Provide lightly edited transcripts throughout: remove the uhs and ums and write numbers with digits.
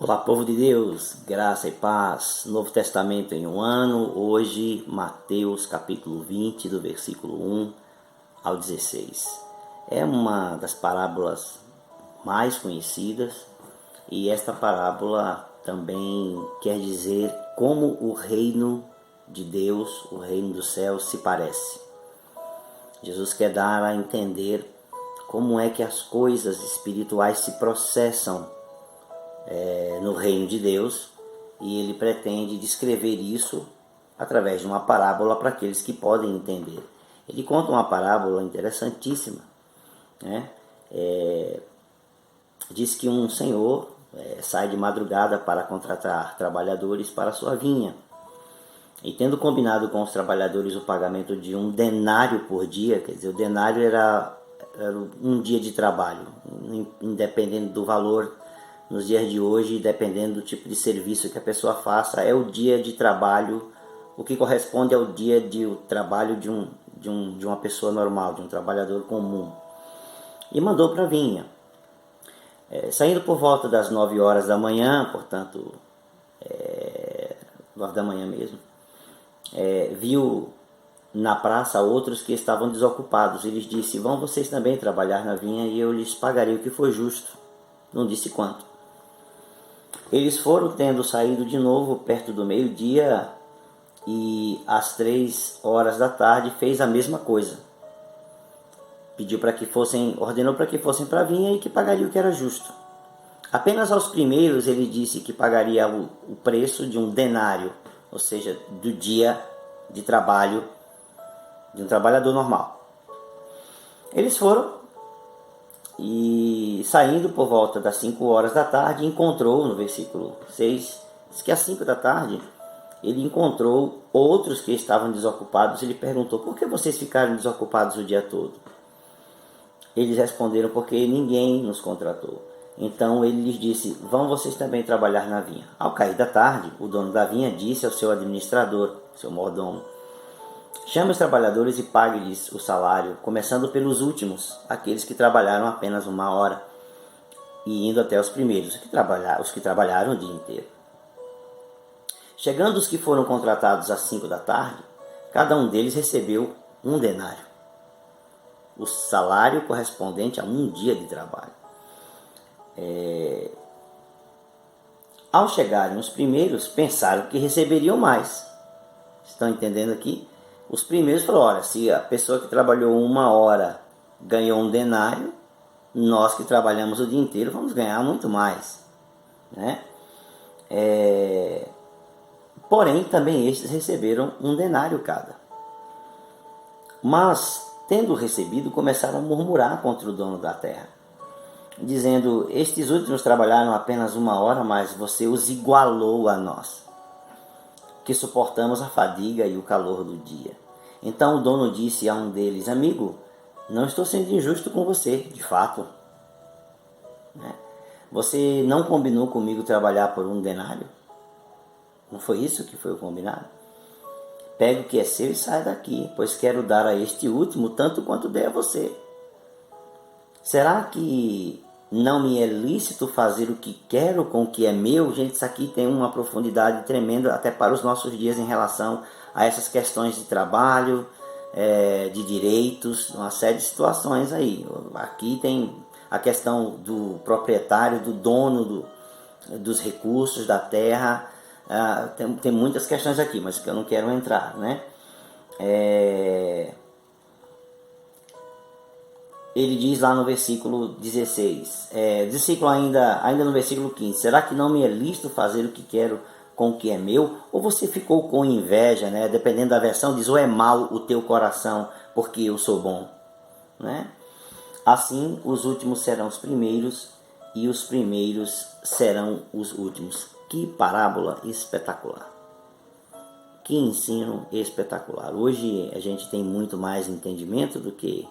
Olá, povo de Deus, graça e paz, Novo Testamento em um ano, hoje Mateus capítulo 20, do versículo 1 ao 16. É uma das parábolas mais conhecidas e esta parábola também quer dizer como o reino de Deus, o reino dos céus se parece. Jesus quer dar a entender como é que as coisas espirituais se processam no reino de Deus, e ele pretende descrever isso através de uma parábola para aqueles que podem entender. Ele conta uma parábola interessantíssima, né? Diz que um senhor sai de madrugada para contratar trabalhadores para a sua vinha, e tendo combinado com os trabalhadores o pagamento de um denário por dia, quer dizer, o denário era um dia de trabalho, independente do valor. Nos dias de hoje, dependendo do tipo de serviço que a pessoa faça, é o dia de trabalho, o que corresponde ao dia de trabalho de uma pessoa normal, de um trabalhador comum. E mandou para a vinha. Saindo por volta das 9 horas da manhã, portanto, 9 da manhã mesmo, viu na praça outros que estavam desocupados. Ele lhes disse: vão vocês também trabalhar na vinha e eu lhes pagarei o que for justo. Não disse quanto. Eles foram, tendo saído de novo perto do meio-dia, e às 3 horas da tarde fez a mesma coisa. Ordenou para que fossem para a vinha e que pagaria o que era justo. Apenas aos primeiros ele disse que pagaria o preço de um denário, ou seja, do dia de trabalho de um trabalhador normal. Eles foram, e saindo por volta das 5 horas da tarde, encontrou, no versículo 6, diz que às 5 da tarde, ele encontrou outros que estavam desocupados. Ele perguntou: por que vocês ficaram desocupados o dia todo? Eles responderam: porque ninguém nos contratou. Então ele lhes disse: vão vocês também trabalhar na vinha. Ao cair da tarde, o dono da vinha disse ao seu administrador, seu mordomo: chame os trabalhadores e pague-lhes o salário, começando pelos últimos, aqueles que trabalharam apenas 1 hora, e indo até os primeiros, os que trabalharam o dia inteiro. Chegando os que foram contratados às 5 da tarde, cada um deles recebeu um denário, o salário correspondente a um dia de trabalho. Ao chegarem os primeiros, pensaram que receberiam mais. Estão entendendo aqui? Os primeiros falaram: olha, se a pessoa que trabalhou 1 hora ganhou um denário, nós que trabalhamos o dia inteiro vamos ganhar muito mais, né? Porém, também estes receberam um denário cada. Mas, tendo recebido, começaram a murmurar contra o dono da terra, dizendo: estes últimos trabalharam apenas 1 hora, mas você os igualou a nós, que suportamos a fadiga e o calor do dia. Então o dono disse a um deles: amigo, não estou sendo injusto com você, de fato. Você não combinou comigo trabalhar por um denário? Não foi isso que foi o combinado? Pega o que é seu e sai daqui, pois quero dar a este último tanto quanto dei a você. Será que não me é lícito fazer o que quero com o que é meu? Gente, isso aqui tem uma profundidade tremenda até para os nossos dias em relação a essas questões de trabalho, de direitos, uma série de situações aí. Aqui tem a questão do proprietário, do dono dos recursos da terra. Tem muitas questões aqui, mas que eu não quero entrar, né? Ele diz lá no versículo 16, ainda no versículo 15: será que não me é lícito fazer o que quero com o que é meu? Ou você ficou com inveja, né? Dependendo da versão, diz: ou é mau o teu coração, porque eu sou bom, né? Assim, os últimos serão os primeiros, e os primeiros serão os últimos. Que parábola espetacular! Que ensino espetacular! Hoje a gente tem muito mais entendimento do que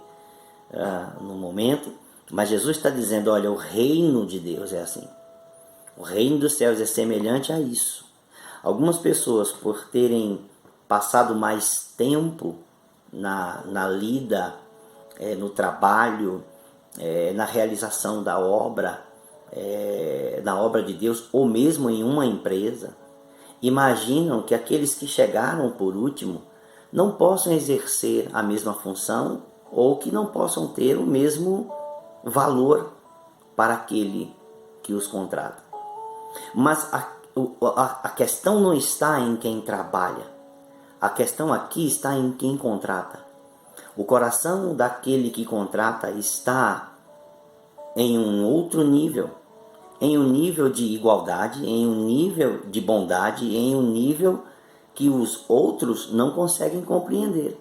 no momento, mas Jesus está dizendo: olha, o reino de Deus é assim. O reino dos céus é semelhante a isso. Algumas pessoas, por terem passado mais tempo na lida, no trabalho, na realização da obra, na obra de Deus, ou mesmo em uma empresa, imaginam que aqueles que chegaram por último não possam exercer a mesma função ou que não possam ter o mesmo valor para aquele que os contrata. Mas a questão não está em quem trabalha. A questão aqui está em quem contrata. O coração daquele que contrata está em um outro nível, em um nível de igualdade, em um nível de bondade, em um nível que os outros não conseguem compreender.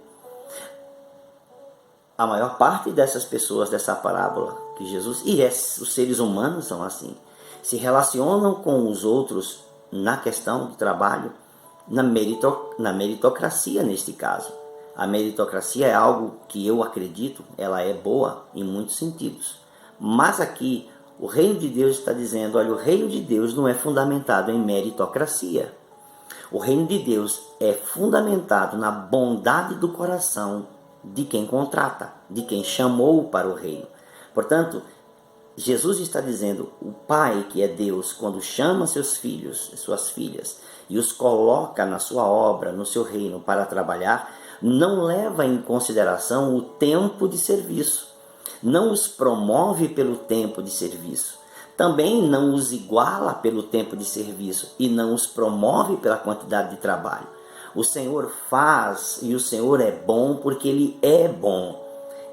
A maior parte dessas pessoas dessa parábola que Jesus, e os seres humanos são assim, se relacionam com os outros na questão do trabalho, na meritocracia neste caso. A meritocracia é algo que eu acredito, ela é boa em muitos sentidos. Mas aqui o reino de Deus está dizendo, olha, o reino de Deus não é fundamentado em meritocracia. O reino de Deus é fundamentado na bondade do coração de quem contrata, de quem chamou para o reino. Portanto, Jesus está dizendo, o Pai, que é Deus, quando chama seus filhos, suas filhas, e os coloca na sua obra, no seu reino para trabalhar, não leva em consideração o tempo de serviço, não os promove pelo tempo de serviço, também não os iguala pelo tempo de serviço e não os promove pela quantidade de trabalho. O Senhor faz e o Senhor é bom porque Ele é bom.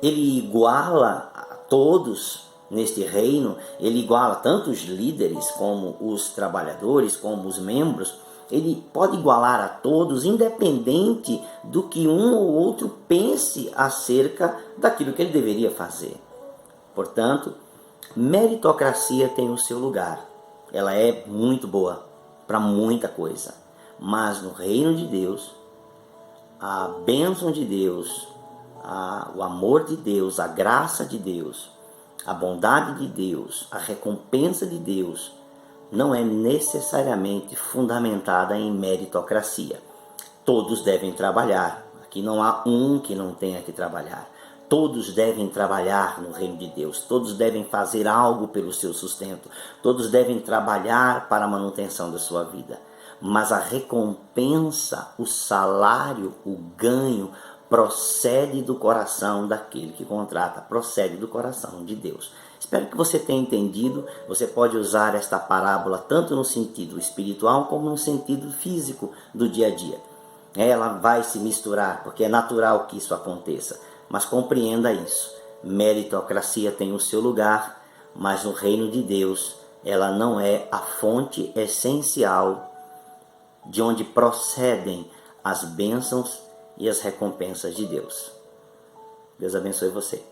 Ele iguala a todos neste reino, Ele iguala tanto os líderes como os trabalhadores, como os membros. Ele pode igualar a todos, independente do que um ou outro pense acerca daquilo que ele deveria fazer. Portanto, meritocracia tem o seu lugar. Ela é muito boa para muita coisa. Mas no reino de Deus, a bênção de Deus, o amor de Deus, a graça de Deus, a bondade de Deus, a recompensa de Deus, não é necessariamente fundamentada em meritocracia. Todos devem trabalhar. Aqui não há um que não tenha que trabalhar. Todos devem trabalhar no reino de Deus. Todos devem fazer algo pelo seu sustento. Todos devem trabalhar para a manutenção da sua vida. Mas a recompensa, o salário, o ganho, procede do coração daquele que contrata, procede do coração de Deus. Espero que você tenha entendido. Você pode usar esta parábola tanto no sentido espiritual como no sentido físico do dia a dia. Ela vai se misturar, porque é natural que isso aconteça. Mas compreenda isso. Meritocracia tem o seu lugar, mas no reino de Deus ela não é a fonte essencial de onde procedem as bênçãos e as recompensas de Deus. Deus abençoe você.